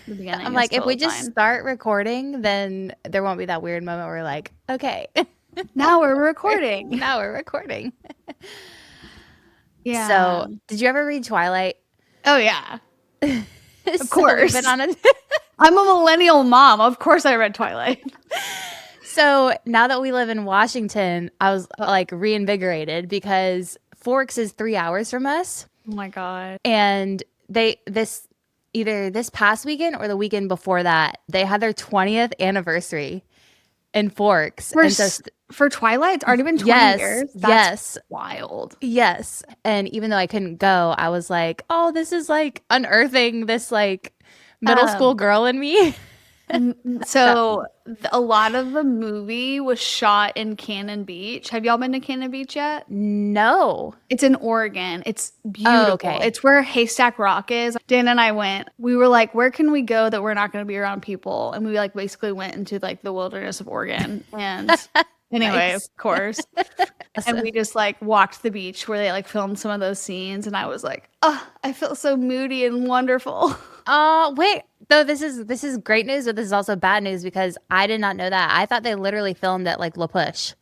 The beginning I'm is like, if we totally just fine. start recording, then there won't be that weird moment where we're like, okay, Now we're recording. now we're recording. Yeah. So, did you ever read Twilight? Oh yeah. Of So we've been course. on a I'm a millennial mom. Of course I read Twilight. So now that we live in Washington, I was Oh, like reinvigorated because Forks is 3 hours from us. oh my God. And this either this past weekend or the weekend before that, they had their 20th anniversary in Forks. For And so s- for Twilight, it's already been 20 yes, years. That's yes, wild. yes. And even though I couldn't go, I was like, oh, this is like unearthing this like middle school Um, girl in me. That a lot of the movie was shot in Cannon Beach. Have y'all been to Cannon Beach yet? no. It's in Oregon. It's Oh, beautiful. okay. It's where Haystack Rock is. Dan and I went. We were like, where can we go that we're not going to be around people? And we like basically went into like the wilderness of Oregon. And anyway, of Nice. course. And we Awesome. just like walked the beach where they like filmed some of those scenes. And I was like, oh, I feel so moody and wonderful. Oh, wait. Though this is great news, but this is also bad news because I did not know that. I thought they literally filmed at like La Push.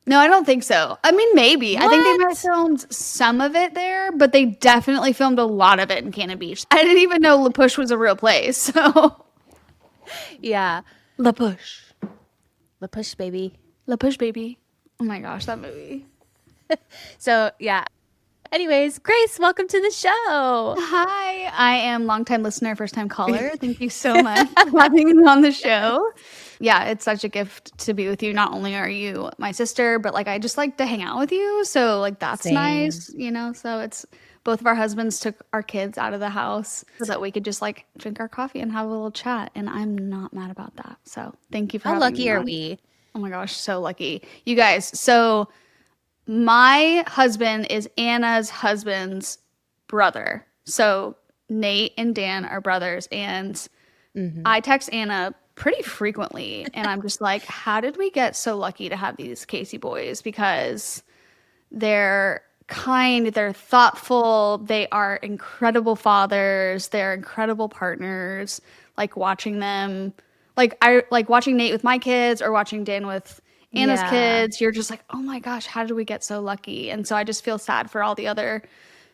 No, I don't think so. I mean, maybe. I think they might have What? filmed some of it there, but they definitely filmed a lot of it in Cannon Beach. I didn't even know La Push was a real place. So, Yeah. La Push. La Push, baby. La Push Baby. Oh my gosh, that movie. So, yeah. Anyways, Grace, welcome to the show. Hi, I am longtime listener, first time caller. Thank you so much for having me on the show. Yeah, it's such a gift to be with you. Not only are you my sister, but like I just like to hang out with you. So like that's Same. nice. So it's both of our husbands took our kids out of the house so that we could just like drink our coffee and have a little chat. And I'm not mad about that. So thank you for How having me lucky are on. we? Oh my gosh, so lucky. You guys, so my husband is Anna's husband's brother. So Nate and Dan are brothers. And Hmm. I text Anna pretty frequently. And I'm just like, how did we get so lucky to have these Casey boys? Because they're kind, they're thoughtful, they are incredible fathers, they're incredible partners. Like watching them, like I like watching Nate with my kids or watching Dan with Anna's Yeah. kids. You're just like, oh my gosh, how did we get so lucky? And so I just feel sad for all the other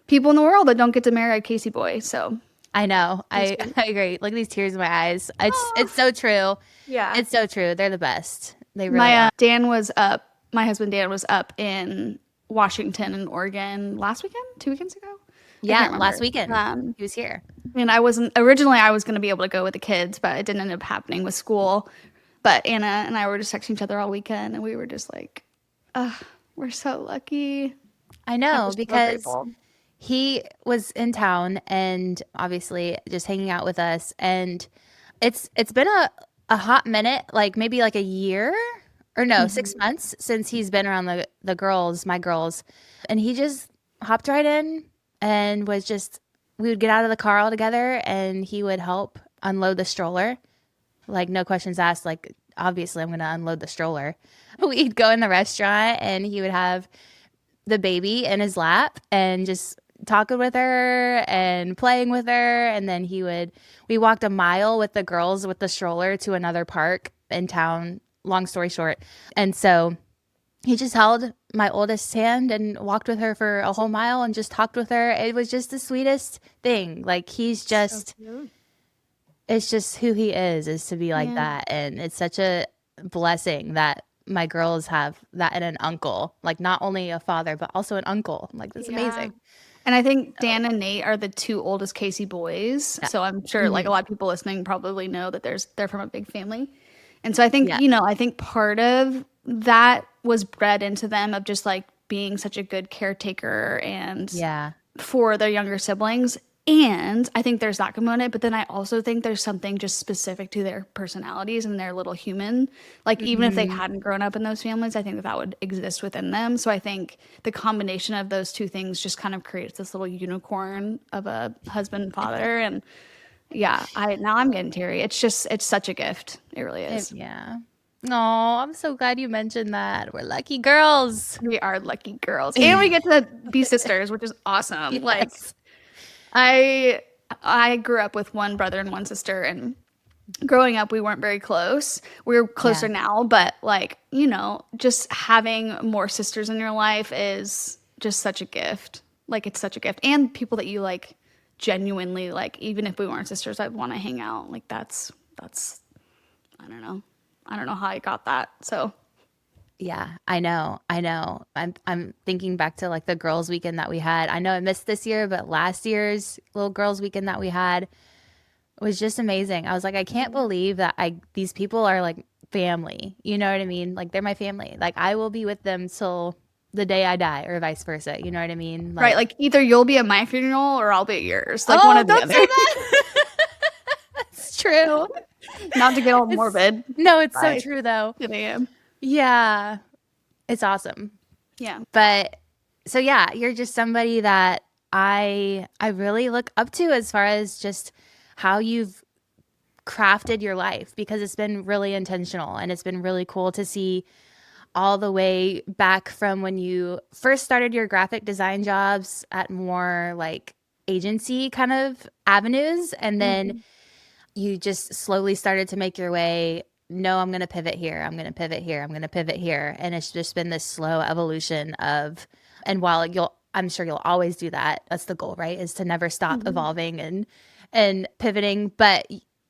people in the world that don't get to marry a Casey boy. So I know. it's I sweet. I agree. Look at these tears in my eyes. It's Oh, so true. yeah. It's so true. They're the best. They really My are. Dan was up. My husband Dan was up in Washington and Oregon last weekend, 2 weekends ago. I Yeah, can't last remember. weekend he was here. And I was going to be able to go with the kids, but it didn't end up happening with school. But Anna and I were just texting each other all weekend, and we were just like, we're so lucky. I I'm know just so because grateful. he was in town and obviously just hanging out with us, and it's been a hot minute, like maybe like a year or no, Mhm. 6 months since he's been around the girls, my girls, and he just hopped right in and was just we would get out of the car all together and he would help unload the stroller, like no questions asked, like obviously I'm gonna unload the stroller. We'd go in the restaurant and he would have the baby in his lap and just talking with her and playing with her. And then we walked a mile with the girls with the stroller to another park in town, long story short. And so he just held my oldest hand and walked with her for a whole mile and just talked with her. It was just the sweetest thing. Like So cute. it's just who he is to be like Yeah. that. And it's such a blessing that my girls have that and an uncle, like not only a father, but also an uncle. I'm like, that's Yeah. amazing. And I think So, Dan and Nate are the two oldest Casey boys. yeah. So I'm sure like a Hmm. lot of people listening probably know that they're from a big family. And so I think, Yeah. I think part of that was bred into them of just like being such a good caretaker and Yeah. for their younger siblings. And I think there's that component, but then I also think there's something just specific to their personalities and their little human. Like, even if they Hmm. hadn't grown up in those families, I think that that would exist within them. So I think the combination of those two things just kind of creates this little unicorn of a husband and father. And yeah, now I'm getting teary. It's such a gift. It really is. Yeah. Oh, I'm so glad you mentioned that. We're lucky girls. We are lucky girls. And we get to be sisters, which is awesome. Like, Yes. I I grew up with one brother and one sister, and growing up we weren't very close. We're closer Yeah. now, but like, just having more sisters in your life is just such a gift. Like it's such a gift. And people that you like genuinely like, even if we weren't sisters, I'd want to hang out. Like that's I don't know. I don't know how I got that. So, Yeah, I know. I know. I'm thinking back to like the girls' weekend that we had. I know I missed this year, but last year's little girls' weekend that we had was just amazing. I was like, I can't believe that I these people are like family. You know what I mean? Like they're my family. Like I will be with them till the day I die or vice versa. You know what I mean? right, Like, like either you'll be at my funeral or I'll be at yours. Like one oh, or the don't other. say that. It's true. Not to get all It's morbid no, it's so by true though. 10 a.m. Yeah, it's awesome. Yeah. But so yeah, you're just somebody that I really look up to as far as just how you've crafted your life because it's been really intentional and it's been really cool to see all the way back from when you first started your graphic design jobs at more like agency kind of avenues and then Mhm. you just slowly started to make your way. No, I'm going to pivot here. I'm going to pivot here. I'm going to pivot here. And it's just been this slow evolution of, and while I'm sure you'll always do that. That's the goal, right? Is to never stop Mhm. evolving and pivoting. But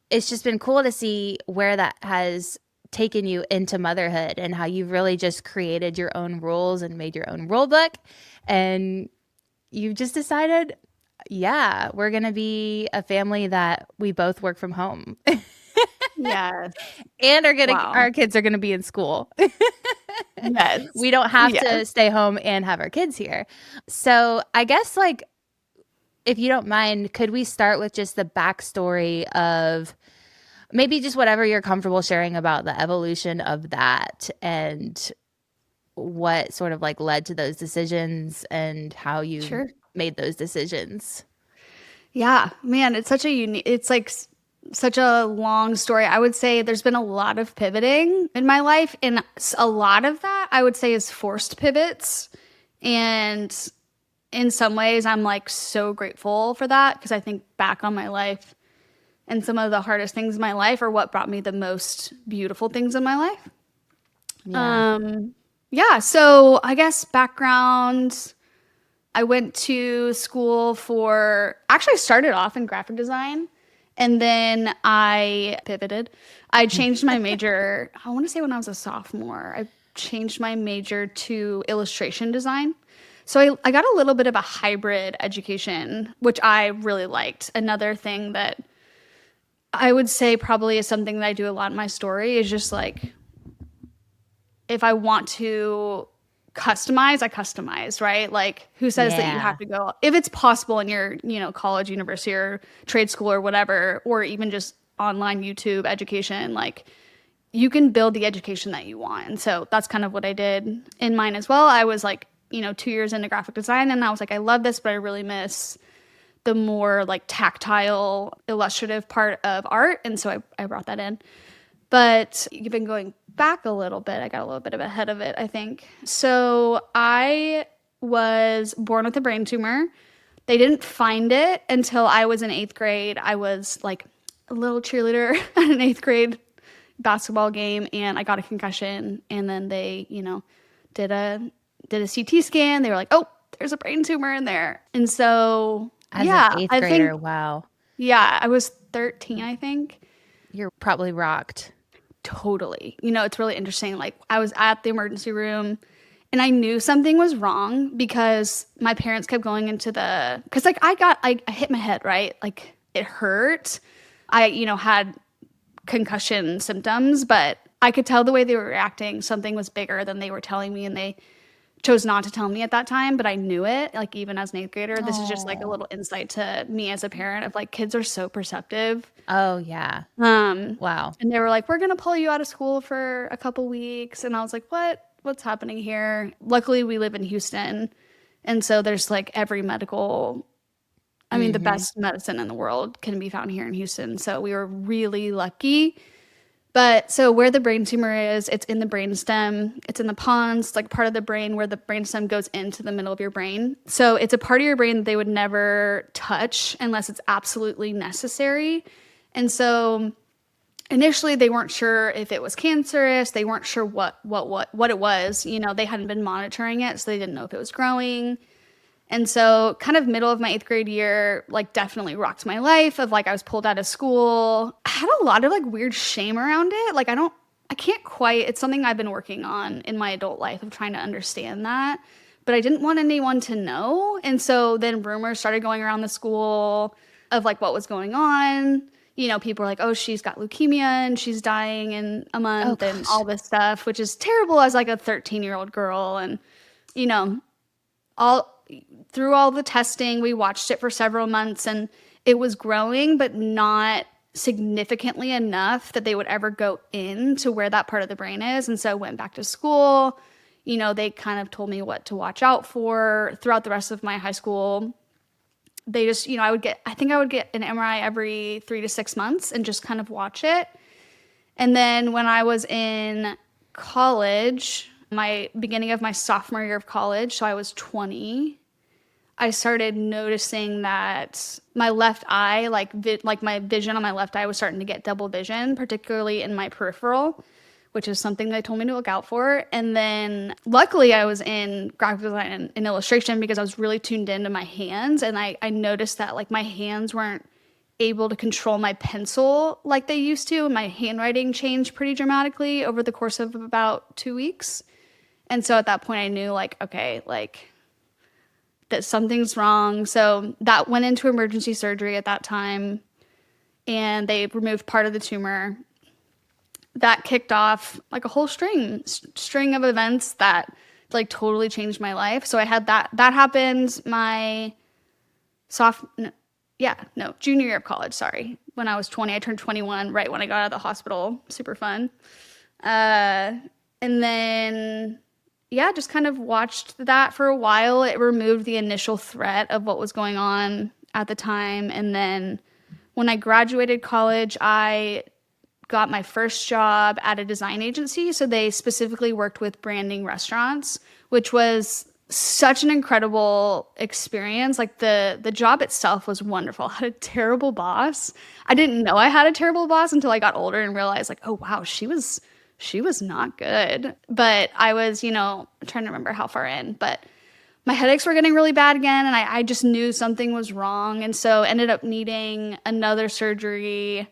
it's just been cool to see where that has taken you into motherhood and how you've really just created your own rules and made your own rule book. And you've just decided, yeah, we're going to be a family that we both work from home Yes. and Wow. our kids are going to be in school. Yes. We don't have Yes. to stay home and have our kids here. So, I guess like if you don't mind, could we start with just the backstory of maybe just whatever you're comfortable sharing about the evolution of that and what sort of like led to those decisions and how you Sure. made those decisions? Yeah, man, it's such a unique, it's like such a long story. I would say there's been a lot of pivoting in my life, and a lot of that I would say is forced pivots. And in some ways, I'm like so grateful for that because I think back on my life and some of the hardest things in my life are what brought me the most beautiful things in my life. Yeah. Um, yeah, so I guess background. I went to school for actually started off in graphic design and then I pivoted. I changed my major, I want to say when I was a sophomore. I changed my major to illustration design. So I got a little bit of a hybrid education, which I really liked. Another thing that I would say probably is something that I do a lot in my story is just like if I want to customize, I customize, right? Like who says that you Yeah. have to go if it's possible in your, college, university or trade school or whatever, or even just online YouTube education, like you can build the education that you want. And so that's kind of what I did in mine as well. I was like, 2 years into graphic design and I was like, I love this, but I really miss the more like tactile illustrative part of art. And so I brought that in. But you've been going back a little bit. I got a little bit of ahead of it, I think. So I was born with a brain tumor. They didn't find it until I was in eighth grade. I was like a little cheerleader at an eighth grade basketball game and I got a concussion. And then they, did a did a CT scan. They were like, oh, there's a brain tumor in there. And so, As an yeah, eighth I think, grader, wow. yeah, I was 13, I think. You're probably rocked. Totally. It's really interesting. Like, I was at the emergency room and I knew something was wrong because my parents kept going into because, like, I hit my head, right? Like, it hurt. I, had concussion symptoms, but I could tell the way they were reacting. Something was bigger than they were telling me, and they chose not to tell me at that time, but I knew it, like, even as an eighth grader. This is just like a Oh. little insight to me as a parent of like, kids are so perceptive. Oh, yeah. Um, Wow. and they were like, "We're gonna pull you out of school for a couple weeks," and I was like, "What? What's happening here?" Luckily, we live in Houston, and so there's like every medical. I mean, the Mhm. best medicine in the world can be found here in Houston. So we were really lucky. But so where the brain tumor is, it's in the brainstem. It's in the pons, like part of the brain where the brainstem goes into the middle of your brain. So it's a part of your brain that they would never touch unless it's absolutely necessary. And so initially they weren't sure if it was cancerous. They weren't sure what it was. You know, they hadn't been monitoring it, so they didn't know if it was growing. And so kind of middle of my 8th grade year, like definitely rocked my life of like I was pulled out of school. I had a lot of like weird shame around it. Like I can't quite, it's something I've been working on in my adult life of trying to understand that. But I didn't want anyone to know. And so then rumors started going around the school of like what was going on. You know, people were like, oh, she's got leukemia and she's dying in a Oh month and gosh. all this stuff, which is terrible as like a 13-year-old girl. And, you know, all through all the testing, we watched it for several months and it was growing, but not significantly enough that they would ever go into where that part of the brain is. And so I went back to school. You know, they kind of told me what to watch out for throughout the rest of my high school. They just, you know, I think I would get an MRI every 3 to 6 months and just kind of watch it. And then when I was in college, my beginning of my sophomore year of college, so I was 20, I started noticing that my left eye, like my vision on my left eye was starting to get double vision, particularly in my peripheral, which is something they told me to look out for. And then luckily I was in graphic design and illustration because I was really tuned into my hands. And I noticed that like my hands weren't able to control my pencil like they used to. And my handwriting changed pretty dramatically over the course of about 2 weeks. And so at that point I knew like, okay, like that something's wrong. So that went into emergency surgery at that time and they removed part of the tumor. That kicked off like a whole string of events that like totally changed my life. So I had that happened my junior year of college, sorry. When I was 20, I turned 21 right when I got out of the hospital. Super fun. And then yeah, just kind of watched that for a while. It removed the initial threat of what was going on at the time. And then when I graduated college, I got my first job at a design agency. So they specifically worked with branding restaurants, which was such an incredible experience. Like the job itself was wonderful. I had a terrible boss. I didn't know I had a terrible boss until I got older and realized like, oh wow, she was not good. But I was, you know, trying to remember how far in, but my headaches were getting really bad again and I just knew something was wrong. And so ended up needing another surgery.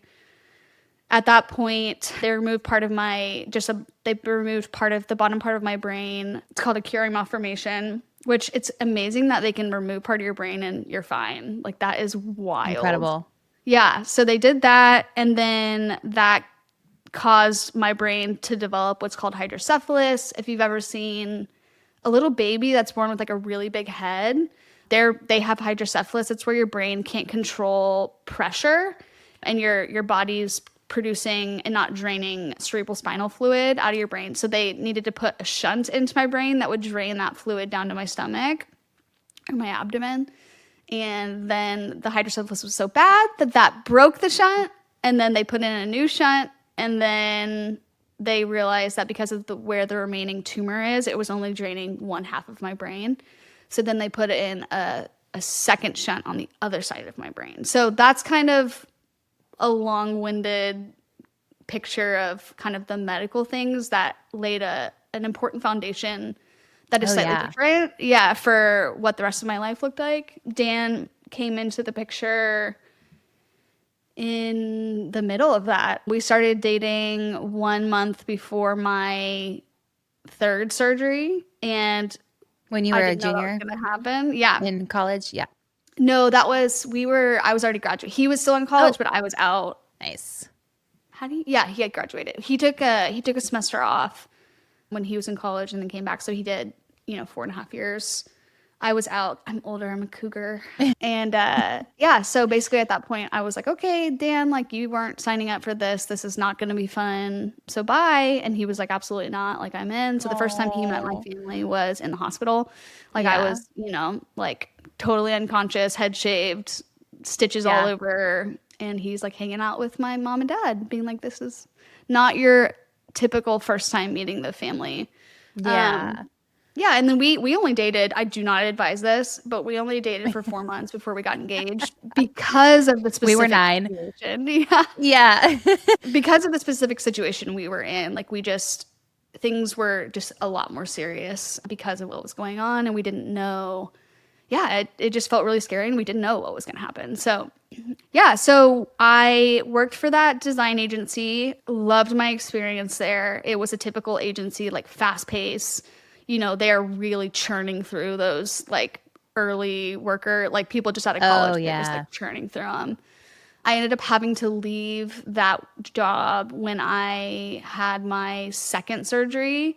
At that point, they removed part of they removed part of the bottom part of my brain. It's called a Curie malformation, which it's amazing that they can remove part of your brain and you're fine. Like that is wild. Incredible. Yeah, so they did that and then that caused my brain to develop what's called hydrocephalus. If you've ever seen a little baby that's born with like a really big head, they have hydrocephalus. It's where your brain can't control pressure and your body's producing and not draining cerebral spinal fluid out of your brain. So they needed to put a shunt into my brain that would drain that fluid down to my stomach or my abdomen. And then the hydrocephalus was so bad that broke the shunt. And then they put in a new shunt. And then they realized that because of where the remaining tumor is, it was only draining one half of my brain. So then they put in a second shunt on the other side of my brain. So that's kind of a long-winded picture of kind of the medical things that laid an important foundation that is slightly different. Yeah, for what the rest of my life looked like. Dan came into the picture in the middle of that. We started dating 1 month before my third surgery, and When you I were a didn't know that was junior going to happen. Yeah. in college? Yeah. No, I was already graduating. He was still in college, Oh, but I was out. nice. Yeah, he had graduated. He took a semester off when he was in college and then came back. So he did, 4.5 years. I was out. I'm older. I'm a cougar. And yeah, so basically at that point, I was like, okay, Dan, like you weren't signing up for this. This is not going to be fun. So bye. And he was like, absolutely not. Like I'm in. So the first time he met my Oh, family was in the hospital. Like I yeah. was, like totally unconscious, head shaved, stitches all Yeah. over. and he's like hanging out with my mom and dad, being like, this is not your typical first time meeting the family. Um, Yeah. yeah, and then we only dated, I do not advise this, but we only dated for 4 months before we got engaged because of the We were specific 9. situation. Yeah. Yeah. Because of the specific situation we were in, like we just things were just a lot more serious because of what was going on, and we didn't know. Yeah, it just felt really scary, and we didn't know what was going to happen. So yeah, so I worked for that design agency, loved my experience there. It was a typical agency, like fast pace. They're really churning through those like early worker, like people just out of Oh, college, they're just yeah. like churning through them. I ended up having to leave that job when I had my second surgery.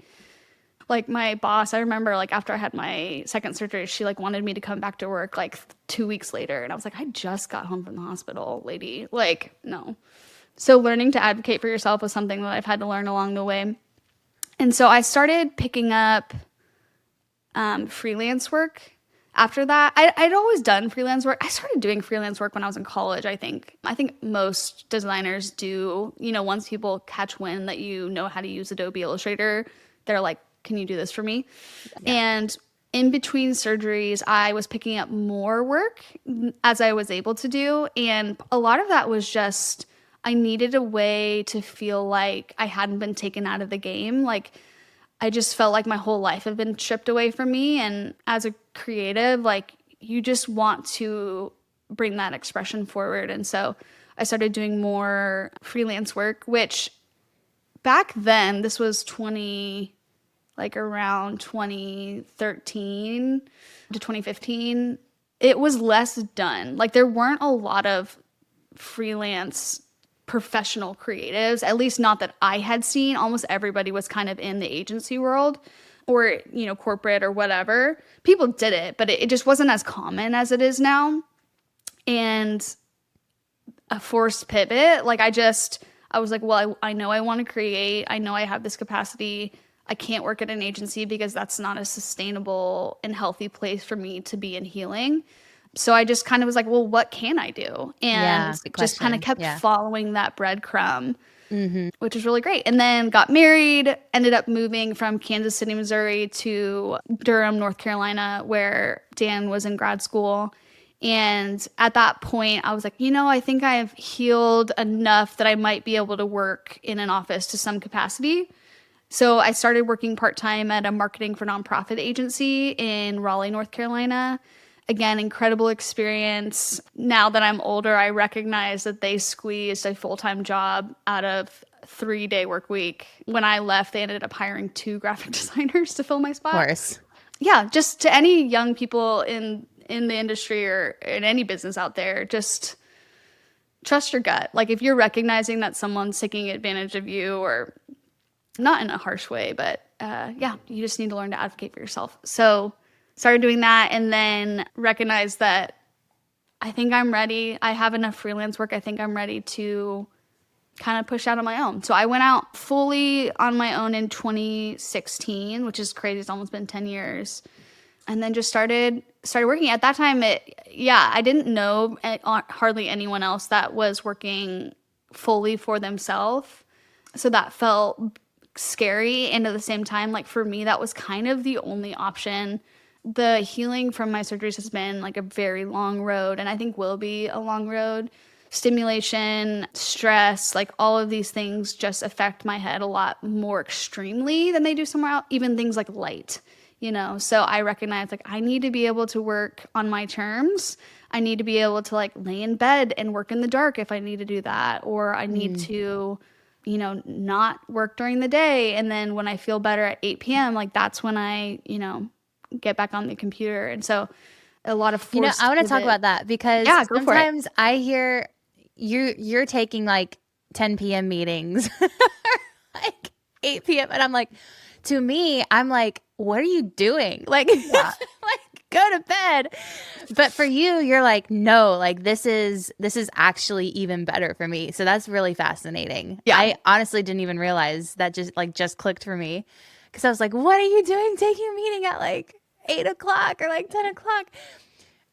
Like my boss, I remember like after I had my second surgery, she like wanted me to come back to work like 2 weeks later. And I was like, I just got home from the hospital, lady. Like, no. So learning to advocate for yourself was something that I've had to learn along the way. And so I started picking up freelance work after that. I'd always done freelance work. I started doing freelance work when I was in college, I think. I think most designers do. Once people catch wind that you know how to use Adobe Illustrator, they're like, can you do this for me? Yeah. And in between surgeries, I was picking up more work as I was able to do. And a lot of that was just, I needed a way to feel like I hadn't been taken out of the game. Like, I just felt like my whole life had been stripped away from me. And as a creative, like, you just want to bring that expression forward. And so I started doing more freelance work, which back then, this was like around 2013 to 2015, it was less done. Like there weren't a lot of freelance professional creatives, at least not that I had seen. Almost everybody was kind of in the agency world or, corporate or whatever. People did it, but it just wasn't as common as it is now. And a forced pivot, like I was like, well, I know I want to create. I know I have this capacity. I can't work at an agency because that's not a sustainable and healthy place for me to be in healing. So I just kind of was like, well, what can I do? And Yeah. Good just kind of question. kept Yeah. following that breadcrumb, Mm-hmm. which was really great. And then got married, ended up moving from Kansas City, Missouri to Durham, North Carolina, where Dan was in grad school. And at that point, I was like, I think I've healed enough that I might be able to work in an office to some capacity. So I started working part-time at a marketing for nonprofit agency in Raleigh, North Carolina. Again, incredible experience. Now that I'm older, I recognize that they squeezed a full-time job out of 3-day work week. When I left, they ended up hiring 2 graphic designers to fill my Of spot. course. Yeah, just to any young people in the industry or in any business out there, just trust your gut. Like if you're recognizing that someone's taking advantage of you, or not in a harsh way, but yeah, you just need to learn to advocate for yourself. So started doing that, and then recognized that I think I'm ready. I have enough freelance work. I think I'm ready to kind of push out on my own. So I went out fully on my own in 2016, which is crazy. It's almost been 10 years. And then just started working. At that time, I didn't know hardly anyone else that was working fully for themselves. So that felt scary, and at the same time, like for me, that was kind of the only option. The healing from my surgeries has been like a very long road, and I think will be a long road. Stimulation, stress, like all of these things just affect my head a lot more extremely than they do somewhere else, even things like light. So I recognize like I need to be able to work on my terms. I need to be able to like lay in bed and work in the dark if I need to do that, or I need Mm. to not work during the day. And then when I feel better at 8 p.m., like that's when I get back on the computer. And so a lot of I forced want to talk pivot. about that because Yeah, go for it. sometimes I hear you're taking like 10 p.m. meetings, like 8 p.m. and I'm like, to me, I'm like, what are you doing? Like, Yeah. like go to bed. But for you, you're like, no, like this is actually even better for me. So that's really fascinating. Yeah. I honestly didn't even realize that just clicked for me because I was like, what are you doing taking a meeting at like 8 o'clock or like 10 o'clock?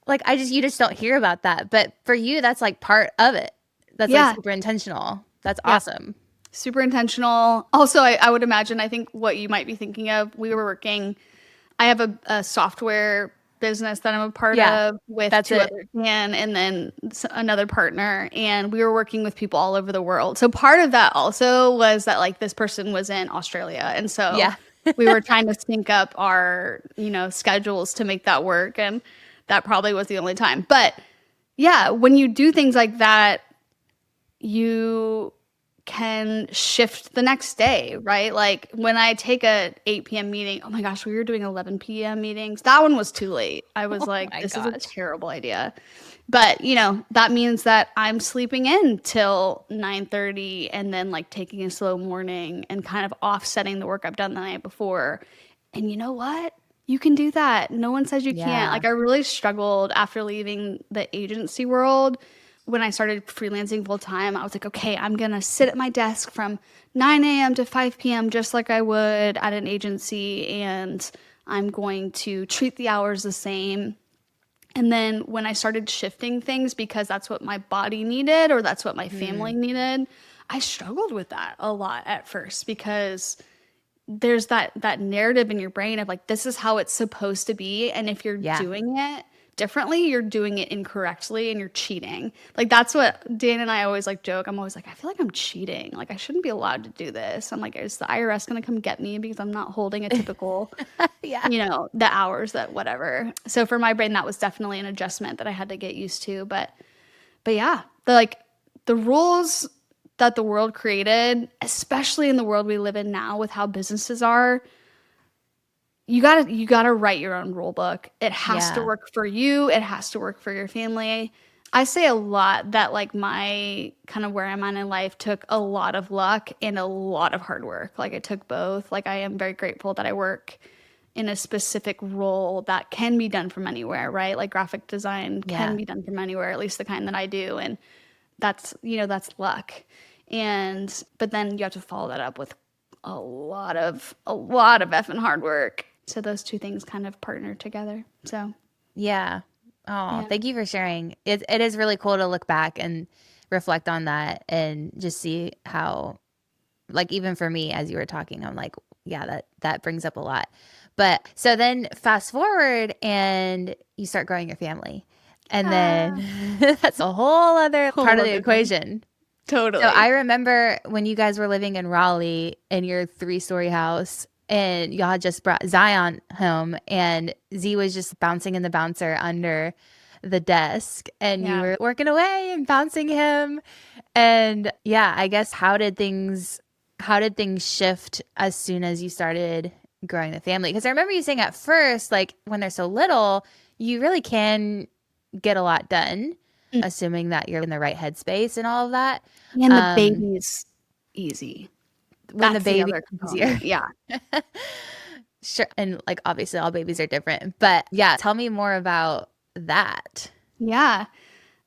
Like you just don't hear about that. But for you, that's like part of it. That's like Yeah. super intentional. That's Yeah. awesome. Super intentional. Also, I would imagine, I think what you might be thinking of, we were working, I have a software business that I'm a part Yeah. of with That's two it. other and then another partner, and we were working with people all over the world. So part of that also was that like this person was in Australia, and so Yeah. we were trying to sync up our, schedules to make that work, and that probably was the only time. But yeah, when you do things like that, you can shift the next day, right? Like when I take a 8 p.m. meeting, oh my gosh, we were doing 11 p.m. meetings. That one was too late. I was Oh like, my this is a gosh. terrible idea. But, that means that I'm sleeping in till 9:30 and then like taking a slow morning and kind of offsetting the work I've done the night before. And you know what? You can do that. No one says you can't. Yeah. Like I really struggled after leaving the agency world. When I started freelancing full time, I was like, okay, I'm gonna sit at my desk from 9 a.m. to 5 p.m. just like I would at an agency, and I'm going to treat the hours the same. And then when I started shifting things because that's what my body needed or that's what my family Mhm. needed, I struggled with that a lot at first because there's that narrative in your brain of like this is how it's supposed to be, and if you're Yeah. doing it differently, you're doing it incorrectly and you're cheating. Like that's what Dan and I always like joke. I'm always like, I feel like I'm cheating. Like I shouldn't be allowed to do this. I'm like, is the IRS going to come get me because I'm not holding a typical, Yeah. the hours that whatever. So for my brain, that was definitely an adjustment that I had to get used to. But yeah, the rules that the world created, especially in the world we live in now with how businesses are, you gotta write your own rule book. It has to Yeah. work for you. It has to work for your family. I say a lot that like my kind of where I'm at in life took a lot of luck and a lot of hard work. Like it took both. Like I am very grateful that I work in a specific role that can be done from anywhere, right? Like graphic design can Yeah. be done from anywhere, at least the kind that I do. And that's luck. And but then you have to follow that up with a lot of effing hard work. So those two things kind of partner together. So Yeah. Oh, yeah. thank you for sharing. It is really cool to look back and reflect on that and just see how, like, even for me as you were talking, I'm like, yeah, that brings up a lot. But so then fast forward and you start growing your family. And Ah, then that's a whole other part whole of the other thing. equation. So I Totally. remember when you guys were living in Raleigh in your 3-story house and y'all had just brought Zion home and Z was just bouncing in the bouncer under the desk and you Yeah. were working away and bouncing him. And yeah, I guess how did things shift as soon as you started growing the family? Because I remember you saying at first, like when they're so little, you really can get a lot done, Mm. assuming that you're in the right headspace and all of that. And the Um, baby's easy. when the That's the baby other is easier. component. Yeah. Sure. And like obviously all babies are different. But yeah, tell me more about that. Yeah.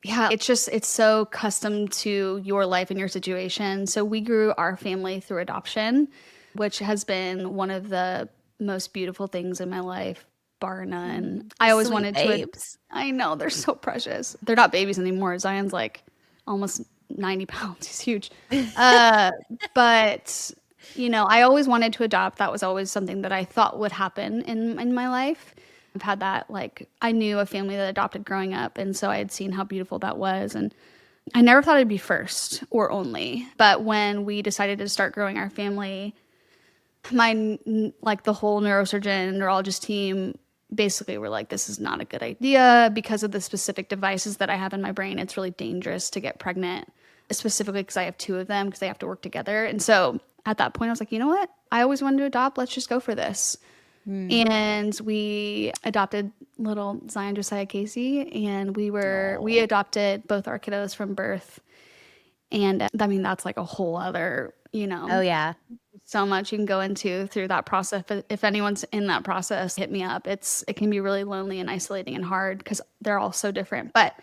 Yeah, it's so custom to your life and your situation. So we grew our family through adoption, which has been one of the most beautiful things in my life, bar none. I always Sweet wanted to babes. I know, they're so precious. They're not babies anymore. Zion's like almost 90 pounds. He's huge. Uh, but I always wanted to adopt. That was always something that I thought would happen in my life. I've had that, like, I knew a family that adopted growing up, and so I had seen how beautiful that was. And I never thought it'd be first or only. But when we decided to start growing our family, like the whole neurosurgeon neurologist team basically were like, this is not a good idea because of the specific devices that I have in my brain. It's really dangerous to get pregnant, specifically because I have two of them because they have to work together. And so at that point, I was like, you know what? I always wanted to adopt. Let's just go for this. Hmm. And we adopted little Zion Josiah Casey, and we Oh. adopted both our kiddos from birth. And I mean, that's like a whole other, Oh yeah. so much you can go into through that process. If anyone's in that process, hit me up. It can be really lonely and isolating and hard because they're all so different. But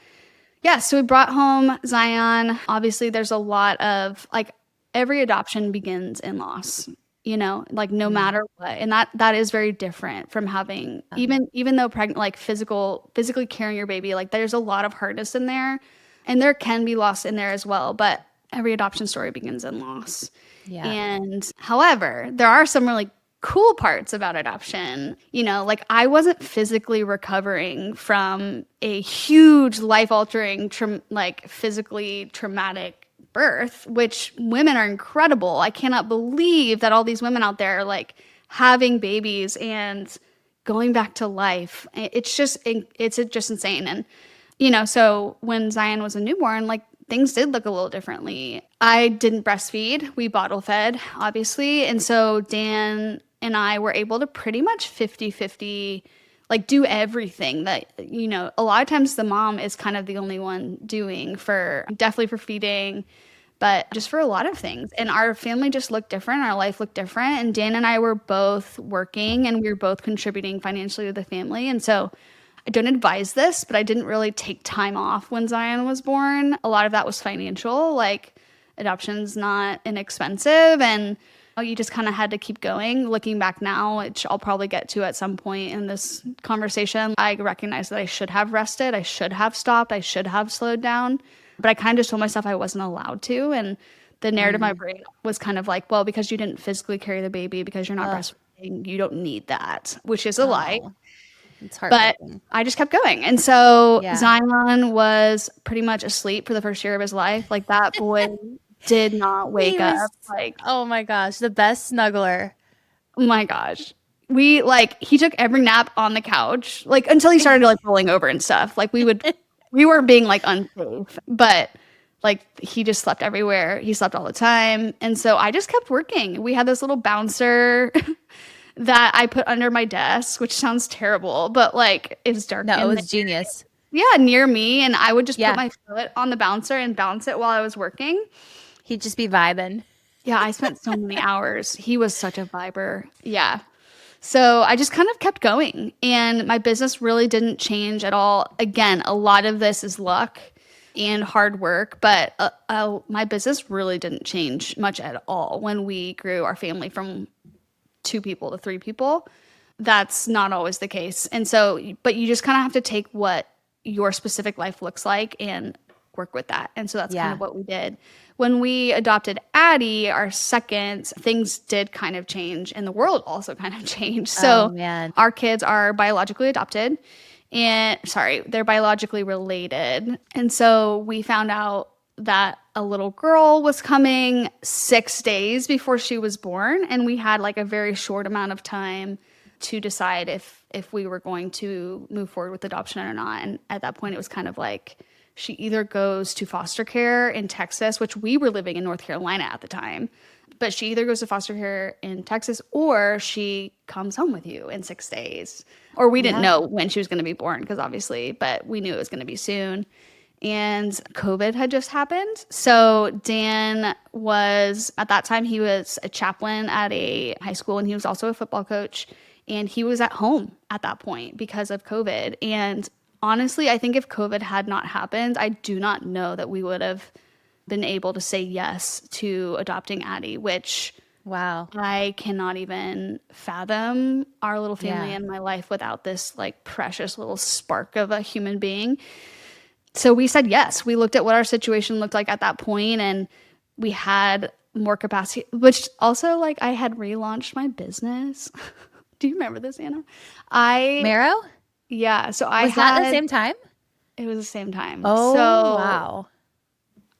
yeah, so we brought home Zion. Obviously, there's a lot of like every adoption begins in loss, like no Hmm. matter what. And that is very different from having even though pregnant, like physically carrying your baby, like there's a lot of hardness in there. And there can be loss in there as well, but every adoption story begins in loss. Yeah. And however, there are some really cool parts about adoption. Like I wasn't physically recovering from a huge life altering, like physically traumatic birth, which women are incredible. I cannot believe that all these women out there are like having babies and going back to life. It's just insane. And so when Zion was a newborn, like things did look a little differently. I didn't breastfeed. We bottle fed, obviously. And so Dan and I were able to pretty much 50-50, like do everything that, a lot of times the mom is kind of the only one doing for definitely for feeding, but just for a lot of things. And our family just looked different. Our life looked different. And Dan and I were both working and we were both contributing financially to the family. And so I don't advise this, but I didn't really take time off when Zion was born. A lot of that was financial, like adoption's not inexpensive and you just kind of had to keep going. Looking back now, which I'll probably get to at some point in this conversation, I recognize that I should have rested, I should have stopped, I should have slowed down, but I kind of just told myself I wasn't allowed to. And the narrative in my brain was kind of like, well, because you didn't physically carry the baby, because you're not Ugh. breastfeeding, you don't need that, which is a lie. Oh, it's But heartbreaking. I just kept going. And so Yeah. Zion was pretty much asleep for the first year of his life. Like that boy did not He wake was, up. Like, oh my gosh, the best snuggler. oh my gosh. He took every nap on the couch, like until he started like rolling over and stuff. Like we were being like unsafe, but like he just slept everywhere. He slept all the time. And so I just kept working. We had this little bouncer that I put under my desk, which sounds terrible, but like it's dark No, it in was genius. yeah, near me, and I would just put Yeah. my foot on the bouncer and bounce it while I was working. He'd just be vibing. Yeah, I spent so many hours. He was such a viber. Yeah. So I just kind of kept going, and my business really didn't change at all. Again, a lot of this is luck and hard work, but my business really didn't change much at all when we grew our family from 2 people to 3 people. That's not always the case. And so, but you just kind of have to take what your specific life looks like and work with that. And so that's kind Yeah. of what we did. When we adopted Addie, our second, things did kind of change and the world also kind of changed. Oh So man. our kids are biologically adopted and sorry, they're biologically related. And so we found out that a little girl was coming 6 days before she was born. And we had like a very short amount of time to decide if we were going to move forward with adoption or not. And at that point, it was kind of like she either goes to foster care in Texas, which we were living in North Carolina at the time, but she either goes to foster care in Texas or she comes home with you in 6 days. Or we didn't Yeah. know when she was going to be born because obviously, but we knew it was going to be soon. And COVID had just happened. So Dan was, at that time, he was a chaplain at a high school and he was also a football coach. And he was at home at that point because of COVID. And honestly, I think if COVID had not happened, I do not know that we would have been able to say yes to adopting Addie, which Wow. I cannot even fathom our little family Yeah. in my life without this like precious little spark of a human being. So we said yes. We looked at what our situation looked like at that point and we had more capacity, which also like I had relaunched my business. Do you remember this, Anna? I Marrow? yeah, so I Was that the had same time? it was the same time. Oh So wow.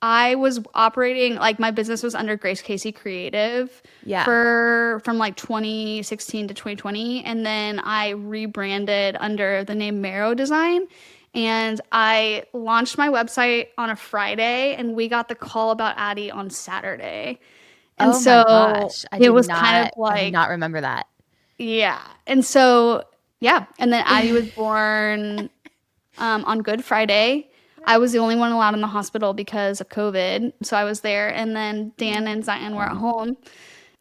I was operating like my business was under Grace Casey Creative Yeah. for from like 2016 to 2020 and then I rebranded under the name Marrow Design and I launched my website on a Friday and we got the call about Addie on Saturday. And Oh my so gosh. I it did was kind of not I did like not remember that. yeah. And so yeah, and then Addie was born on Good Friday. I was the only one allowed in the hospital because of COVID. So I was there. And then Dan and Zion were at home.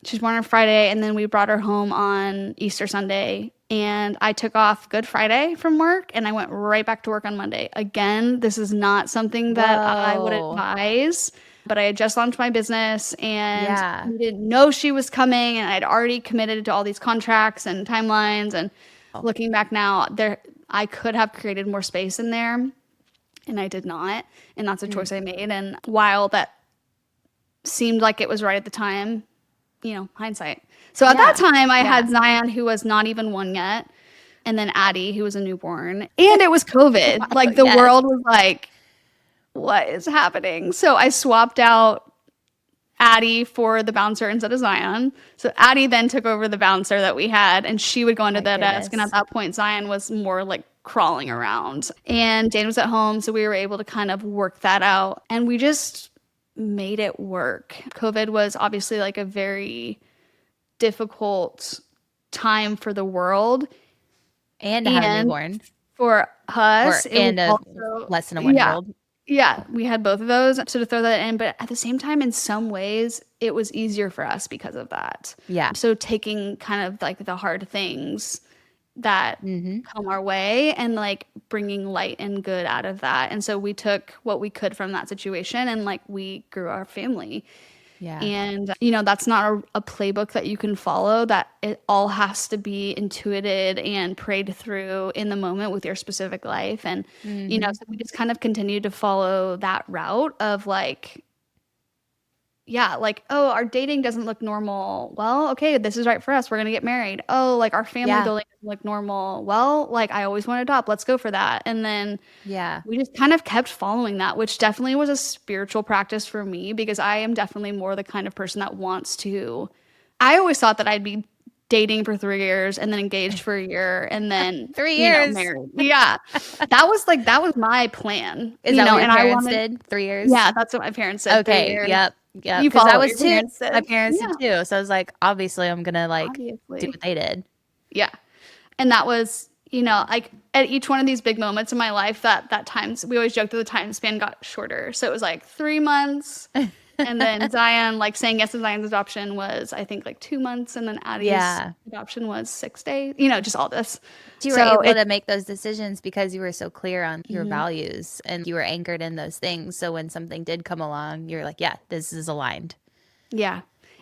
She was born on Friday. And then we brought her home on Easter Sunday. And I took off Good Friday from work and I went right back to work on Monday. Again, this is not something that I would Whoa. advise, but I had just launched my business and Yeah. we didn't know she was coming. And I'd already committed to all these contracts and timelines. And Oh. looking back now, I could have created more space in there. and I did not. And that's a choice I made. And while that seemed like it was right at the time, hindsight. So at that Yeah. time, I Yeah. had Zion, who was not even one yet, and then Addie, who was a newborn. And it was COVID. Wow. Like the Yes. world was like, what is happening? So I swapped out Addie for the bouncer instead of Zion. So Addie then took over the bouncer that we had, and she would go under My the desk. And at goodness. that point, Zion was more like crawling around. And Dan was at home, so we were able to kind of work that out. And we just made it work. COVID was obviously like a very difficult time for the world. And to have a And newborn, for or us, it was and a also, less than a yeah, 1-year-old. yeah, we had both of those. So to throw that in, but at the same time, in some ways, it was easier for us because of that. Yeah. So taking kind of like the hard things that Mm-hmm. come our way and like bringing light and good out of that. And so we took what we could from that situation and like we grew our family. Yeah. And, that's not a playbook that you can follow, that it all has to be intuited and prayed through in the moment with your specific life. And, Mm-hmm. so we just kind of continued to follow that route of like, yeah, like, oh, our dating doesn't look normal. Well, okay, this is right for us. We're going to get married. Oh, like our family Yeah. building doesn't look normal. Well, like I always want to adopt. Let's go for that. And then Yeah. we just kind of kept following that, which definitely was a spiritual practice for me because I am definitely more the kind of person that wants to. I always thought that I'd be dating for 3 years and then engaged for a year and then, 3 years. married. Yeah. That was my plan, Is that what your and I parents wanted, did? 3 years? yeah, that's what my parents said, three Okay. years. Yep. Yep. You Because I follow what was your too. parents My did. parents did Yeah, too. So I was like, obviously, I'm gonna like do obviously. what they did. Yeah. And that was, like at each one of these big moments in my life that times we always joked that the time span got shorter. So it was like 3 months. And then Zion, like saying yes to Zion's adoption was, I think, like 2 months. And then Addie's Yeah. adoption was 6 days, just all this. But you were So able it, to make those decisions because you were so clear on your mhm, values and you were anchored in those things. So when something did come along, you're like, yeah, this is aligned. yeah.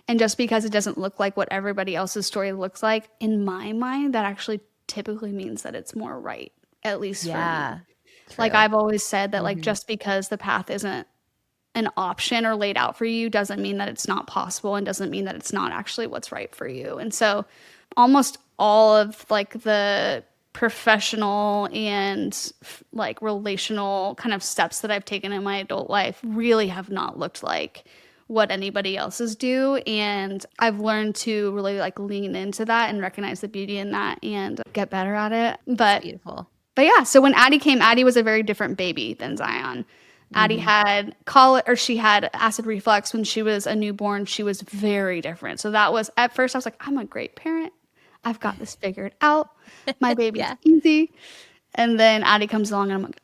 And just because it doesn't look like what everybody else's story looks like, in my mind, that actually typically means that it's more right, at least for me. Yeah. Like True. I've always said that like Hmm. just because the path isn't an option or laid out for you doesn't mean that it's not possible and doesn't mean that it's not actually what's right for you. And so almost all of like the professional and like relational kind of steps that I've taken in my adult life really have not looked like what anybody else's do, and I've learned to really like lean into that and recognize the beauty in that and get better at it. It's but beautiful. but yeah, so when Addie came, Addie was a very different baby than Zion. Addie Hmm. had colic, or she had acid reflux when she was a newborn. She was very different. So that was, at first I was like, I'm a great parent. I've got this figured out. My baby's Yeah. easy. And then Addie comes along and I'm like,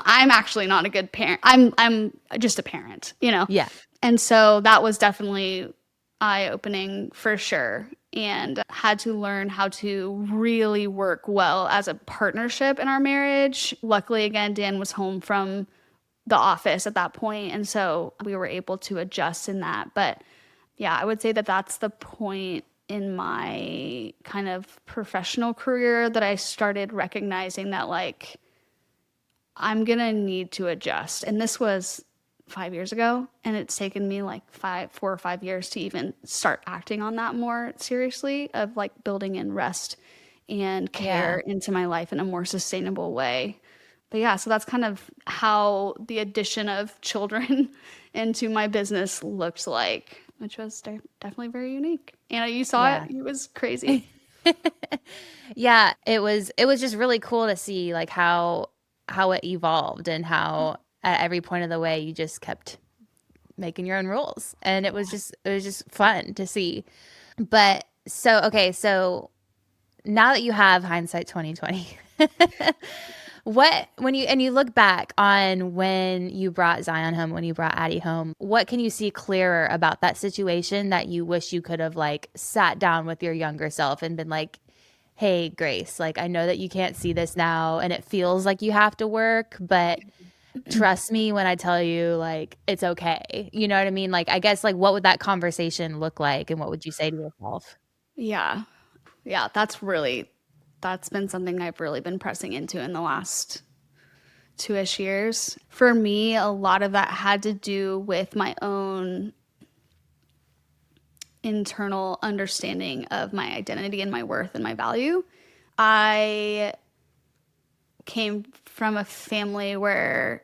I'm actually not a good parent. I'm just a parent. Yeah. And so that was definitely eye-opening for sure, and had to learn how to really work well as a partnership in our marriage. Luckily, again, Dan was home from the office at that point, and so we were able to adjust in that. But yeah, I would say that that's the point in my kind of professional career that I started recognizing that like I'm gonna need to adjust. And this was 5 years ago, and it's taken me like 4 or 5 years to even start acting on that more seriously, of like building in rest and care Yeah. into my life in a more sustainable way. But yeah, so that's kind of how the addition of children into my business looked like, which was definitely very unique. Anna, you saw it. Yeah. It was crazy. Yeah, it was just really cool to see like how it evolved and how at every point of the way you just kept making your own rules. And it was just fun to see. But so okay, so now that you have hindsight 2020, what when you look back on when you brought Zion home, when you brought Addie home, what can you see clearer about that situation that you wish you could have like sat down with your younger self and been like, hey, Grace, like I know that you can't see this now and it feels like you have to work, but trust me when I tell you like it's okay. You know what I mean? Like I guess like what would that conversation look like and what would you say to yourself? Yeah. Yeah, that's been something I've really been pressing into in the last 2-ish years. For me, a lot of that had to do with my own internal understanding of my identity and my worth and my value. I came from a family where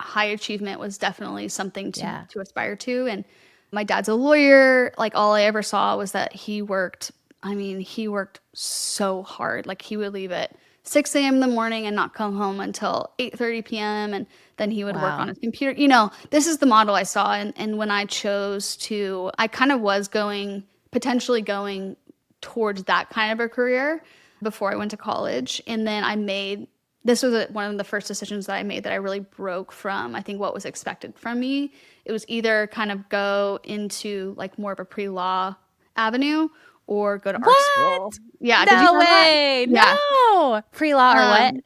high achievement was definitely something Yeah. to aspire to. And my dad's a lawyer. Like all I ever saw was that he worked. I mean, he worked so hard. Like he would leave at 6 a.m. in the morning and not come home until 8:30 p.m. And then he would work on Wow. his computer. You know, this is the model I saw. And when I chose to, I kind of was going, potentially going towards that kind of a career before I went to college. And then I made this was one of the first decisions that I made that I really broke from, I think, what was expected from me. It was either kind of go into like more of a pre-law avenue or go to art school. What? Yeah, did you No know that? way. Yeah, No. Pre-law or what? um,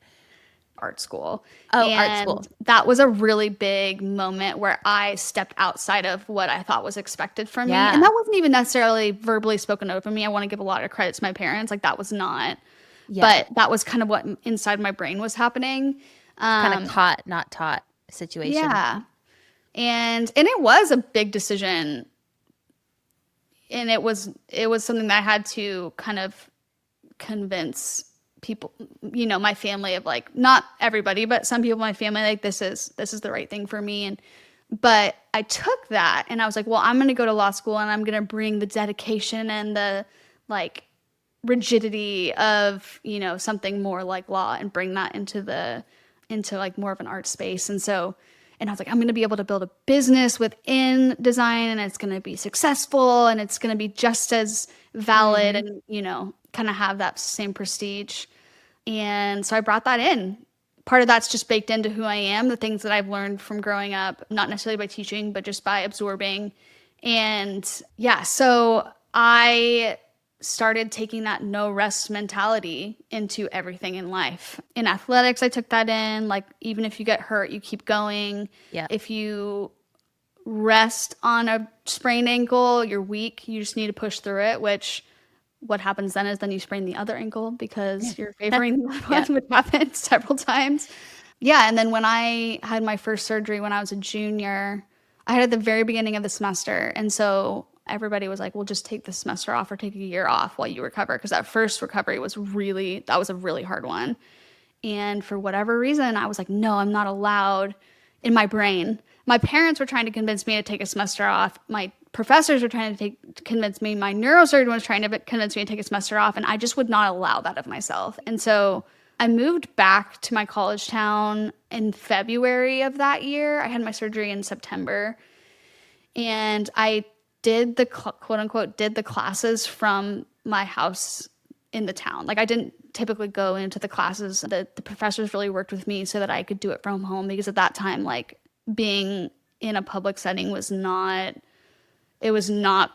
art school. Oh, art And school. that was a really big moment where I stepped outside of what I thought was expected from me. And Yeah. that wasn't even necessarily verbally spoken over me. I want to give a lot of credit to my parents. Like that was not, Yeah. but that was kind of what inside my brain was happening. Kind of Um, caught, not taught situation. yeah. And it was a big decision, and it was something that I had to kind of convince people, you know, my family of like not everybody, but some people in my family like this is the right thing for me. And but I took that and I was like, well, I'm going to go to law school and I'm going to bring the dedication and the like rigidity of, you know, something more like law and bring that into like more of an art space. And I was like, I'm going to be able to build a business within design and it's going to be successful and it's going to be just as valid Mm-hmm. and, you know, kind of have that same prestige. And so I brought that in. Part of that's just baked into who I am, the things that I've learned from growing up, not necessarily by teaching, but just by absorbing. And yeah, so I started taking that no rest mentality into everything in life. In athletics, I took that in. Like, even if you get hurt, you keep going. Yeah. If you rest on a sprained ankle, you're weak, you just need to push through it, which what happens then is then you sprain the other ankle because you're favoring the other one, Yeah. which happened several times. Yeah, and then when I had my first surgery when I was a junior, I had at the very beginning of the semester. And so everybody was like, well, just take the semester off or take a year off while you recover. Because that first recovery was that was a really hard one. And for whatever reason, I was like, no, I'm not allowed in my brain. My parents were trying to convince me to take a semester off. My professors were trying to convince me. My neurosurgeon was trying to convince me to take a semester off. And I just would not allow that of myself. And so I moved back to my college town in February of that year. I had my surgery in September. And I did the quote unquote did the classes from my house in the town. Like I didn't typically go into the classes. The professors really worked with me so that I could do it from home because at that time, like being in a public setting was not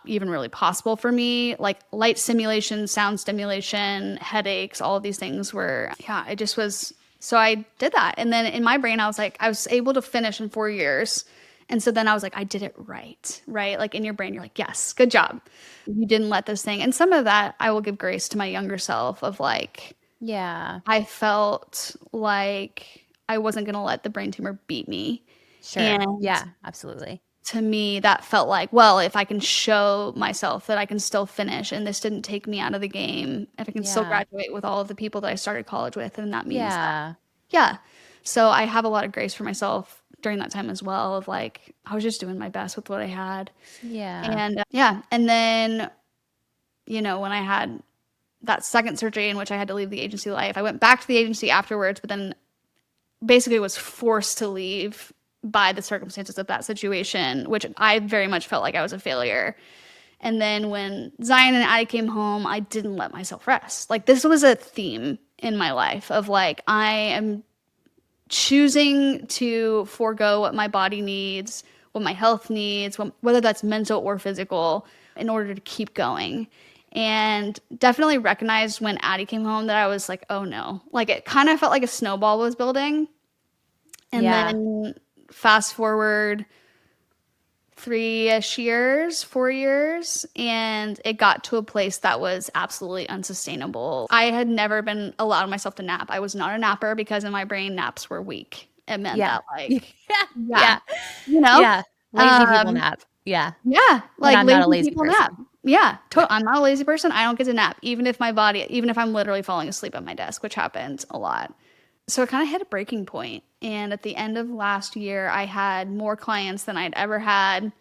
even really possible for me. Like light stimulation, sound stimulation, headaches, all of these things were, yeah, it just was. So I did that. And then in my brain, I was like, I was able to finish in 4 years. And so then I was like, I did it right, right? Like in your brain, you're like, yes, good job. You didn't let this thing. And some of that I will give grace to my younger self of like, Yeah. I felt like I wasn't going to let the brain tumor beat me. Sure. And Yeah, absolutely. to me, that felt like, well, if I can show myself that I can still finish and this didn't take me out of the game, if I can still Yeah. graduate with all of the people that I started college with, then that means that, Yeah. yeah. So I have a lot of grace for myself during that time as well of like, I was just doing my best with what I had. Yeah. And yeah. And then, you know, when I had that second surgery in which I had to leave the agency life, I went back to the agency afterwards, but then basically was forced to leave by the circumstances of that situation, which I very much felt like I was a failure. And then when Zion and Addie came home, I didn't let myself rest. Like this was a theme in my life of like, I am choosing to forego what my body needs, what my health needs, whether that's mental or physical, in order to keep going. And definitely recognized when Addie came home that I was like, oh no. Like it kind of felt like a snowball was building. And Yeah. then fast forward 3-ish years, 4 years, and it got to a place that was absolutely unsustainable. I had never been allowed myself to nap. I was not a napper because in my brain, naps were weak. It meant Yeah. that, like, yeah, Yeah. you know, Yeah. Lazy people um, nap. Yeah. yeah, And like I'm not a lazy lazy people nap. person. Yeah, Yeah. I'm not a lazy person. I don't get to nap, even if I'm literally falling asleep at my desk, which happens a lot. So it kind of hit a breaking point. And at the end of last year, I had more clients than I'd ever had.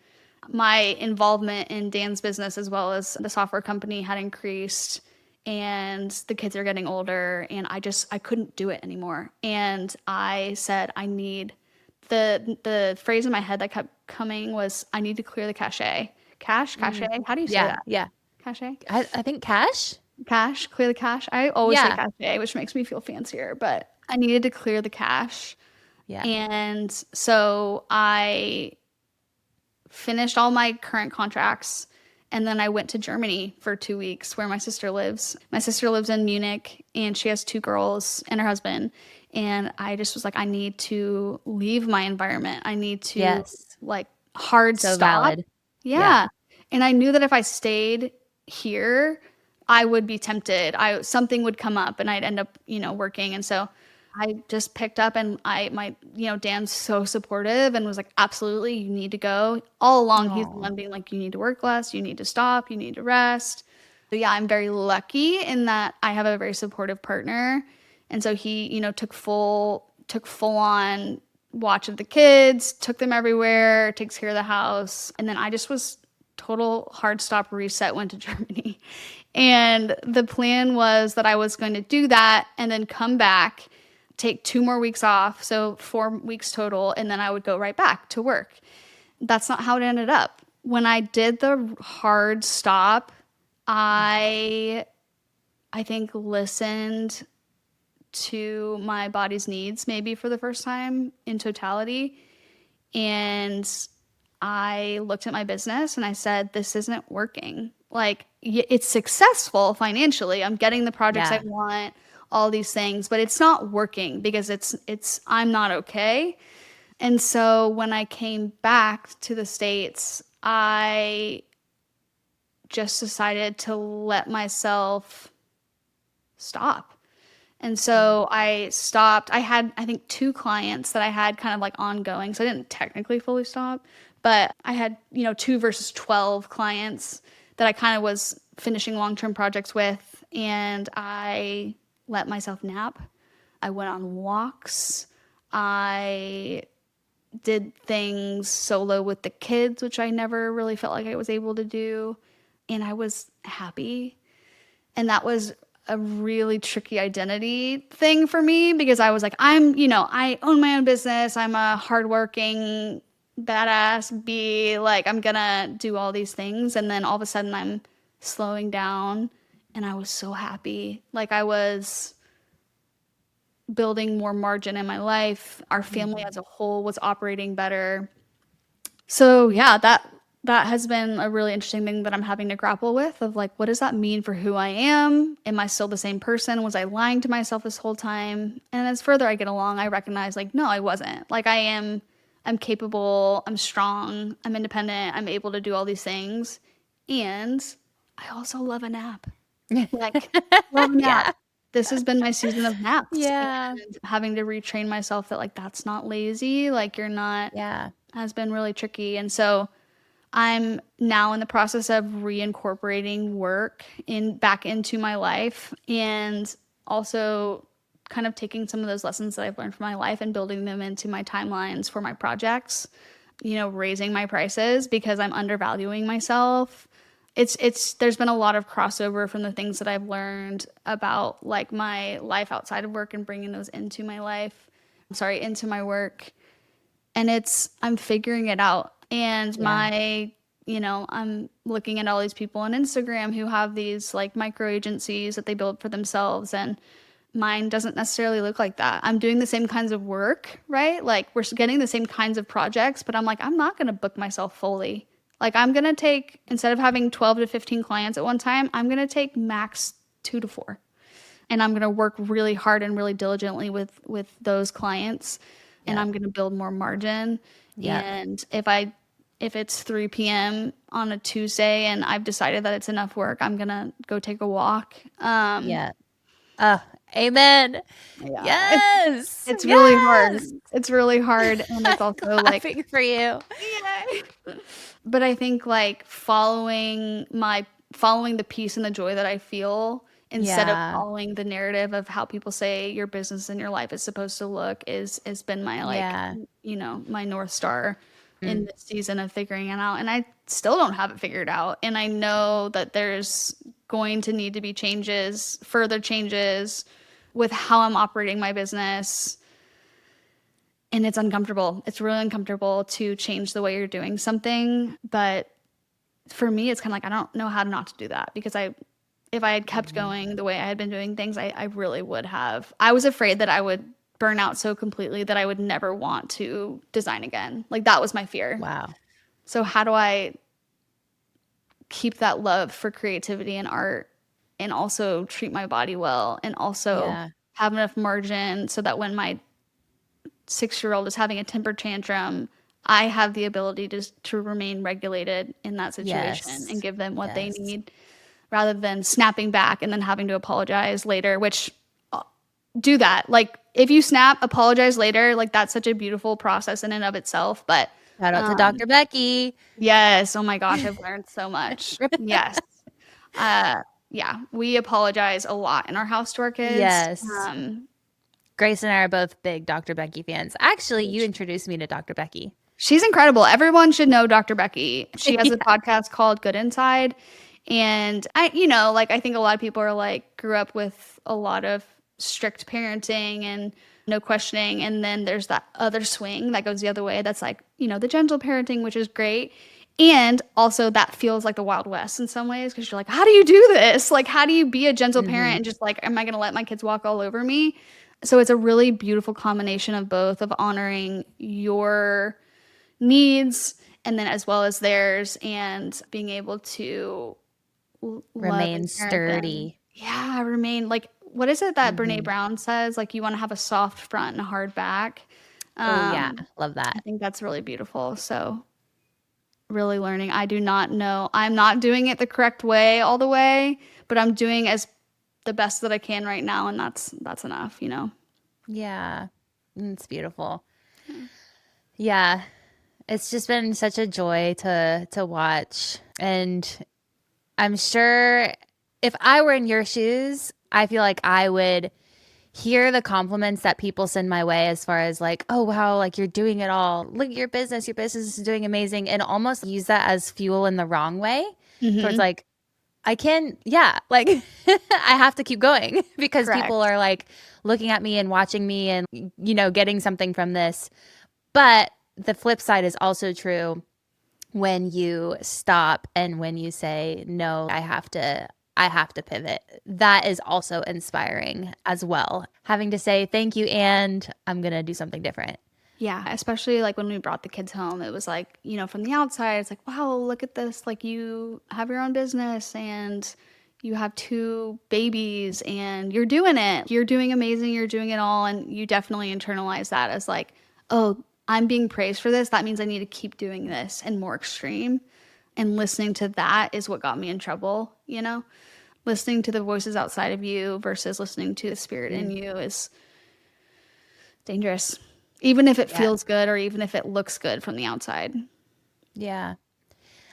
My involvement in Dan's business as well as the software company had increased, and the kids are getting older, and I couldn't do it anymore. And I said I need the phrase in my head that kept coming was I need to clear the cache. Mm. How do you say Yeah. that? Yeah. Cache? I think cash. Clear the cache. I always say Yeah. cache, which makes me feel fancier, but I needed to clear the cache. Yeah. And so I finished all my current contracts, and then I went to Germany for 2 weeks where my sister lives. My sister lives in Munich, and she has two girls and her husband. And I just was like, I need to leave my environment. I need to, Yes. like, hard So stop. valid. Yeah. Yeah. And I knew that if I stayed here, I would be tempted. I something would come up and I'd end up, working. And so I just picked up, and Dan's so supportive and was like, absolutely, you need to go. All along, he's the Oh. one being like, you need to work less, you need to stop, you need to rest. So yeah, I'm very lucky in that I have a very supportive partner. And so he, took full on watch of the kids, took them everywhere, takes care of the house. And then I just was total hard stop reset, went to Germany. And the plan was that I was going to do that and then come back, take 2 more weeks off, so 4 weeks total, and then I would go right back to work. That's not how it ended up. When I did the hard stop, I I think listened to my body's needs maybe for the first time in totality. And I looked at my business and I said, this isn't working. Like, it's successful financially. I'm getting the projects I Yeah. want, all these things, but it's not working because I'm not okay. And so when I came back to the States, I just decided to let myself stop. And Mm. so I stopped. I had, I think, two clients that I had kind of like ongoing. So I didn't technically fully stop, but I had, 2 versus 12 clients that I kind of was finishing long-term projects with. And I let myself nap. I went on walks. I did things solo with the kids, which I never really felt like I was able to do. And I was happy. And that was a really tricky identity thing for me because I was like, I own my own business. I'm a hardworking, badass bee. Like, I'm gonna do all these things. And then all of a sudden, I'm slowing down. And I was so happy. Like, I was building more margin in my life. Our family Mhm. as a whole was operating better. So yeah, that has been a really interesting thing that I'm having to grapple with of like, what does that mean for who I am? Am I still the same person? Was I lying to myself this whole time? And as further I get along, I recognize like, no, I wasn't. Like, I'm capable, I'm strong, I'm independent, I'm able to do all these things. And I also love a nap. Like, love a nap. Yeah. This has been my season of naps Yeah. and having to retrain myself that like that's not lazy, like you're not, Yeah. has been really tricky. And so I'm now in the process of reincorporating work in back into my life, and also kind of taking some of those lessons that I've learned from my life and building them into my timelines for my projects, raising my prices because I'm undervaluing myself. It's there's been a lot of crossover from the things that I've learned about like my life outside of work and bringing those into my life. I'm sorry, into my work, and I'm figuring it out. And Yeah. I'm looking at all these people on Instagram who have these like micro agencies that they build for themselves, and mine doesn't necessarily look like that. I'm doing the same kinds of work, right? Like, we're getting the same kinds of projects, but I'm like, I'm not going to book myself fully. Like, I'm going to take, instead of having 12 to 15 clients at one time, I'm going to take max 2 to 4, and I'm going to work really hard and really diligently with those clients, and Yep. I'm going to build more margin. Yep. And if I if it's 3 p.m. on a Tuesday and I've decided that it's enough work, I'm gonna go take a walk. Yeah. Oh, amen. Yeah, Yes. it's really hard. Yes. It's really hard, and it's I'm also like, clapping for you. yeah. But I think like following the peace and the joy that I feel instead of Yeah. following the narrative of how people say your business and your life is supposed to look is has been my like, Yeah. my North Star in Mm. this season of figuring it out. And I still don't have it figured out. And I know that there's going to need to be further changes with how I'm operating my business, and it's uncomfortable. It's really uncomfortable to change the way you're doing something. But for me, it's kind of like I don't know how not to do that because if I had kept Mhm. going the way I had been doing things, I really would have. I was afraid that I would burn out so completely that I would never want to design again. Like that was my fear. Wow. So how do I keep that love for creativity and art and also treat my body well and also Yeah. have enough margin so that when my 6-year-old is having a temper tantrum, I have the ability to remain regulated in that situation and Yes. give them what they Yes. need rather than snapping back and then having to apologize later, which do that. Like if you snap, apologize later, like that's such a beautiful process in and of itself. But Shout out to um Dr. Becky. yes, oh my gosh, I've learned so much. Yes. Yeah, we apologize a lot in our house to our kids. Yes. Um Grace and I are both big Dr. Becky fans. Actually, you which introduced me to Dr. Becky. She's incredible. Everyone should know Dr. Becky. She has a Yeah. podcast called Good Inside. And like I think a lot of people are like grew up with a lot of strict parenting and no questioning. And then there's that other swing that goes the other way. That's like, the gentle parenting, which is great. And also that feels like the Wild West in some ways because you're like, how do you do this? Like, how do you be a gentle parent Hmm. and just like, am I going to let my kids walk all over me? So it's a really beautiful combination of both of honoring your needs and then as well as theirs and being able to love and Remain parent them. sturdy. Yeah, remain like what is it that Brene Hmm. Brown says? Like you want to have a soft front and a hard back. Oh, yeah. Love I that. think that's really beautiful. So really learning. I do not know. I'm not doing it the correct way all the way, but I'm doing as the best that I can right now, and that's enough. Yeah. It's beautiful. Yeah. It's just been such a joy to watch. And I'm sure if I were in your shoes, I feel like I would hear the compliments that people send my way as far as like, oh wow, like you're doing it all. Look at your business is doing amazing, and almost use that as fuel in the wrong way towards Hmm. like I can, yeah, like I have to keep going because people Correct. are like looking at me and watching me and getting something from this. But the flip side is also true when you stop and when you say no, I have to pivot. That is also inspiring as well. Having to say thank you and I'm going to do something different. Yeah, especially like when we brought the kids home, it was like, from the outside, it's like, wow, look at this. Like you have your own business and you have 2 babies and you're doing it. You're doing amazing. You're doing it all. And you definitely internalize that as like, oh, I'm being praised for this. That means I need to keep doing this and more extreme. And listening to that is what got me in trouble. Listening to the voices outside of you versus listening to the spirit in Mm, you is dangerous, even if it yeah. feels good or even if it looks good from the outside. Yeah.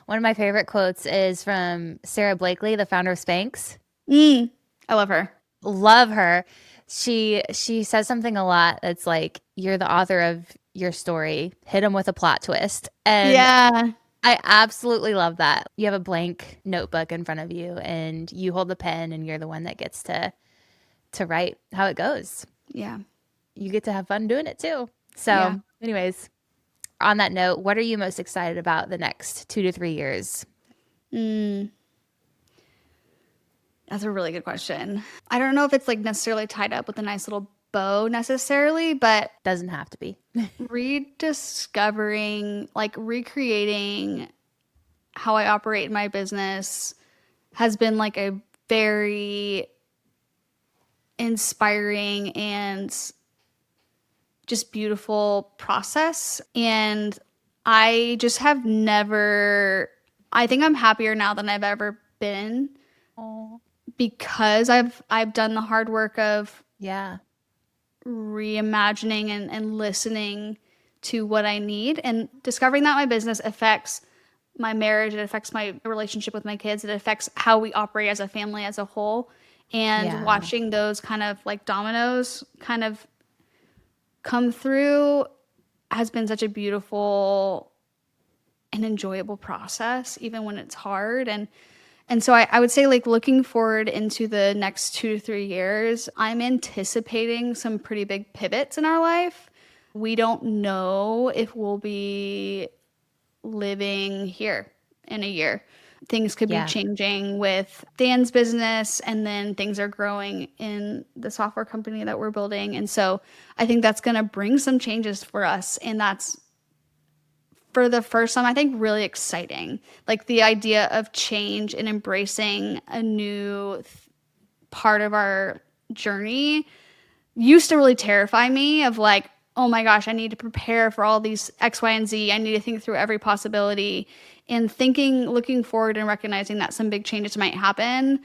One of my favorite quotes is from Sarah Blakely, the founder of Spanx. I love her. Love her. She says something a lot that's like you're the author of your story. Hit them with a plot twist. And Yeah. I absolutely love that. You have a blank notebook in front of you and you hold the pen and you're the one that gets to write how it goes. Yeah. You get to have fun doing it too. Yeah. So, anyways, on that note, what are you most excited about the next 2 to 3 years? Mm, that's a really good question. I don't know if it's like necessarily tied up with a nice little bow necessarily, but Doesn't have to be. rediscovering, like recreating how I operate my business has been like a very inspiring and just beautiful process. And I just have never, I think I'm happier now than I've ever been Oh, because I've done the hard work of yeah. reimagining and listening to what I need and discovering that my business affects my marriage, it affects my relationship with my kids, it affects how we operate as a family as a whole. And Yeah. watching those kind of like dominoes kind of come through has been such a beautiful and enjoyable process, even when it's hard. And so I would say like looking forward into the next 2 to 3 years, I'm anticipating some pretty big pivots in our life. We don't know if we'll be living here in a year. Things could be Yeah. changing with Dan's business, and then things are growing in the software company that we're building. And so I think that's going to bring some changes for us. And that's for the first time, I think, really exciting. Like the idea of change and embracing a new part of our journey used to really terrify me of like, oh my gosh, I need to prepare for all these X, Y, and Z. I need to think through every possibility. And thinking, looking forward and recognizing that some big changes might happen,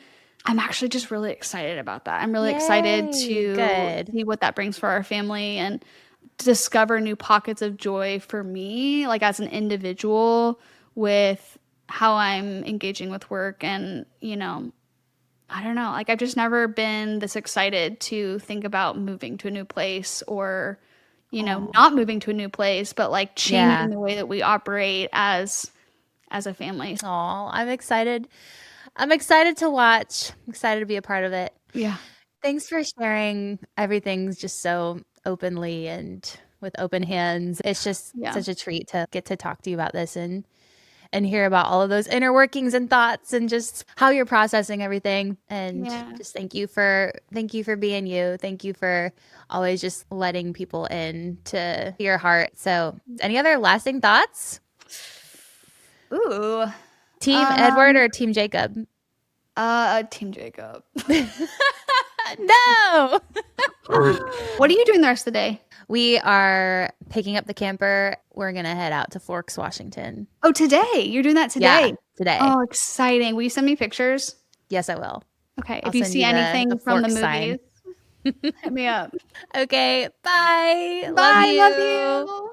I'm actually just really excited about that. I'm really excited Yay. to Good. see what that brings for our family and discover new pockets of joy for me, like as an individual, with how I'm engaging with work. And, I don't know, like I've just never been this excited to think about moving to a new place or, Oh, not moving to a new place, but like changing yeah. the way that we operate as a family. Oh, I'm excited. I'm excited to watch. I'm excited to be a part of it. Yeah. Thanks for sharing everything just so openly and with open hands. It's just Yeah. such a treat to get to talk to you about this and hear about all of those inner workings and thoughts and just how you're processing everything. And Yeah. just thank you for being you. Thank you for always just letting people in to your heart. So, any other lasting thoughts? Ooh. Team Edward Um, or Team Jacob? Team Jacob. No. What are you doing the rest of the day? We are picking up the camper. We're going to head out to Forks, Washington. Oh, today. You're doing that Yeah, today. today. Oh, exciting. Will you send me pictures? Yes, I will. Okay. I'll If you send see you the anything from the Forks sign. movies, hit me up. Okay, bye. Love Bye. Love you. you.